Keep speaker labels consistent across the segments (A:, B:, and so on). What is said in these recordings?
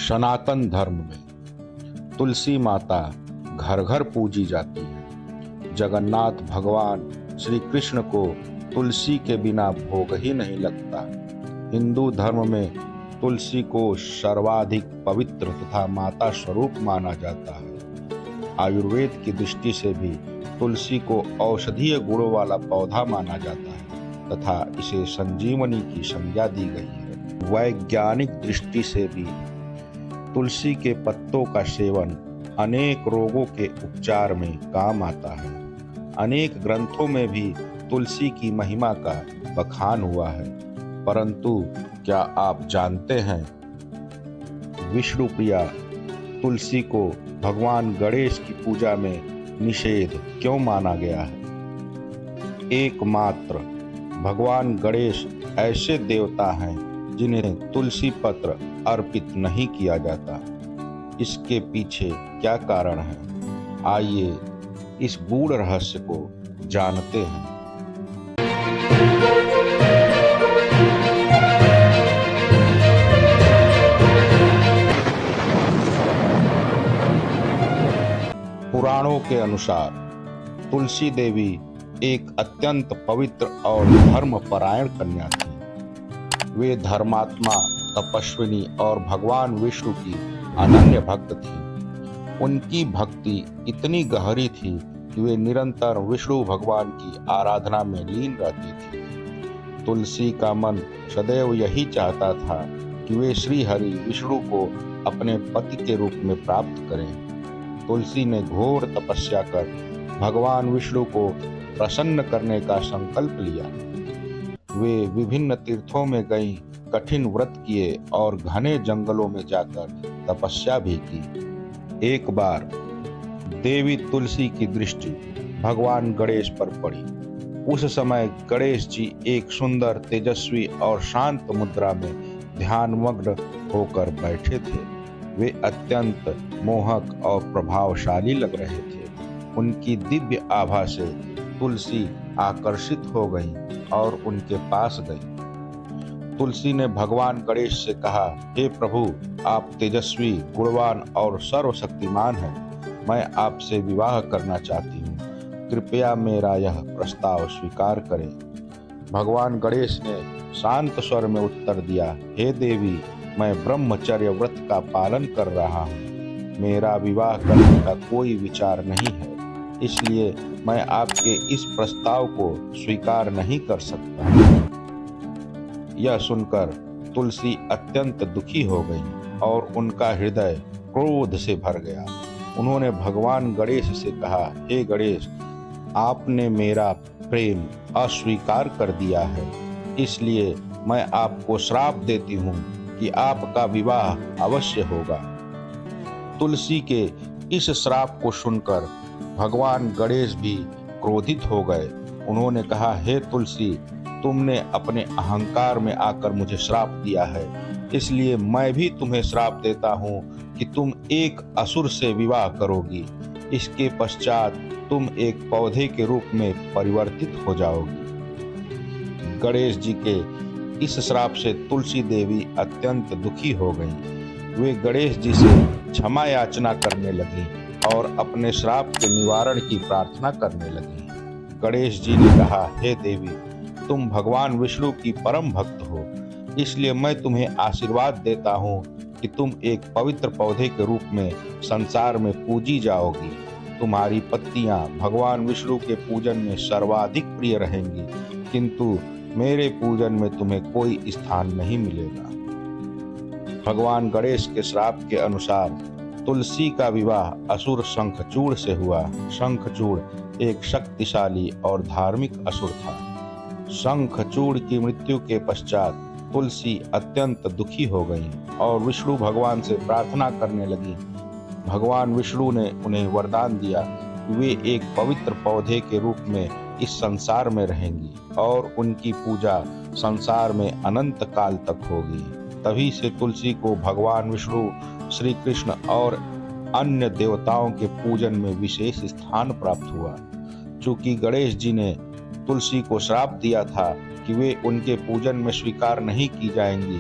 A: सनातन धर्म में तुलसी माता घर घर पूजी जाती है। जगन्नाथ भगवान श्री कृष्ण को तुलसी के बिना भोग ही नहीं लगता। हिंदू धर्म में तुलसी को सर्वाधिक पवित्र तथा माता स्वरूप माना जाता है। आयुर्वेद की दृष्टि से भी तुलसी को औषधीय गुणों वाला पौधा माना जाता है तथा इसे संजीवनी की संज्ञा दी गई है। वैज्ञानिक दृष्टि से भी तुलसी के पत्तों का सेवन अनेक रोगों के उपचार में काम आता है। अनेक ग्रंथों में भी तुलसी की महिमा का बखान हुआ है। परंतु क्या आप जानते हैं, विष्णुप्रिया तुलसी को भगवान गणेश की पूजा में निषेध क्यों माना गया है? एकमात्र भगवान गणेश ऐसे देवता हैं जिन्हें तुलसी पत्र अर्पित नहीं किया जाता। इसके पीछे क्या कारण है? आइए इस गूढ़ रहस्य को जानते हैं। पुराणों के अनुसार तुलसी देवी एक अत्यंत पवित्र और धर्मपरायण कन्या थी। वे धर्मात्मा, तपस्विनी और भगवान विष्णु की अनन्य भक्त थी। उनकी भक्ति इतनी गहरी थी कि वे निरंतर विष्णु भगवान की आराधना में लीन रहती थी। तुलसी का मन सदैव यही चाहता था कि वे श्री हरि विष्णु को अपने पति के रूप में प्राप्त करें। तुलसी ने घोर तपस्या कर भगवान विष्णु को प्रसन्न करने का संकल्प लिया। वे विभिन्न तीर्थों में गईं, कठिन व्रत किए और घने जंगलों में जाकर तपस्या भी की। एक बार देवी तुलसी की दृष्टि भगवान गणेश पर पड़ी। उस समय गणेश जी एक सुंदर, तेजस्वी और शांत मुद्रा में ध्यानमग्न होकर बैठे थे। वे अत्यंत मोहक और प्रभावशाली लग रहे थे। उनकी दिव्य आभा से तुलसी आकर्षित हो गई और उनके पास गई। तुलसी ने भगवान गणेश से कहा, हे प्रभु, आप तेजस्वी, गुणवान और सर्वशक्तिमान हैं। मैं आपसे विवाह करना चाहती हूँ। कृपया मेरा यह प्रस्ताव स्वीकार करें। भगवान गणेश ने शांत स्वर में उत्तर दिया, हे देवी, मैं ब्रह्मचर्य व्रत का पालन कर रहा हूँ। मेरा विवाह करने का कोई विचार नहीं है, इसलिए मैं आपके इस प्रस्ताव को स्वीकार नहीं कर सकता। यह सुनकर तुलसी अत्यंत दुखी हो गई और उनका हृदय क्रोध से भर गया। उन्होंने भगवान गणेश से कहा, हे गणेश, आपने मेरा प्रेम अस्वीकार कर दिया है, इसलिए मैं आपको श्राप देती हूँ कि आपका विवाह अवश्य होगा। तुलसी के इस श्राप को सुनकर भगवान गणेश भी क्रोधित हो गए। उन्होंने कहा, हे तुलसी, तुमने अपने अहंकार में आकर मुझे श्राप दिया है, इसलिए मैं भी तुम्हें श्राप देता हूँ कि तुम एक असुर से विवाह करोगी। इसके पश्चात तुम एक पौधे के रूप में परिवर्तित हो जाओगी। गणेश जी के इस श्राप से तुलसी देवी अत्यंत दुखी हो गईं। वे गणेश जी से क्षमा याचना करने लगी और अपने श्राप के निवारण की प्रार्थना करने लगी। गणेश जी ने कहा, हे देवी, तुम भगवान विष्णु की परम भक्त हो, इसलिए मैं तुम्हें आशीर्वाद देता हूँ कि तुम एक पवित्र पौधे के रूप में संसार में पूजी जाओगी। तुम्हारी पत्तियां भगवान विष्णु के पूजन में सर्वाधिक प्रिय रहेंगी, किंतु मेरे पूजन में तुम्हें कोई स्थान नहीं मिलेगा। भगवान गणेश के श्राप के अनुसार तुलसी का विवाह असुर शंखचूड़ से हुआ। शंखचूड़ एक शक्तिशाली और धार्मिक असुर था। शंखचूड़ की मृत्यु के पश्चात तुलसी अत्यंत दुखी हो गई और विष्णु भगवान से प्रार्थना करने लगी। भगवान विष्णु ने उन्हें वरदान दिया कि वे एक पवित्र पौधे के रूप में इस संसार में रहेंगी और उनकी पूजा संसार में अनंत काल तक होगी। तभी से तुलसी को भगवान विष्णु, श्री कृष्ण और अन्य देवताओं के पूजन में विशेष स्थान प्राप्त हुआ। चूंकि गणेश जी ने तुलसी को श्राप दिया था कि वे उनके पूजन में स्वीकार नहीं की जाएंगी,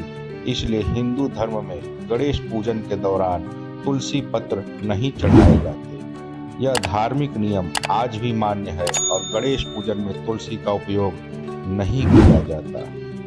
A: इसलिए हिंदू धर्म में गणेश पूजन के दौरान तुलसी पत्र नहीं चढ़ाए जाते। यह धार्मिक नियम आज भी मान्य है और गणेश पूजन में तुलसी का उपयोग नहीं किया जाता।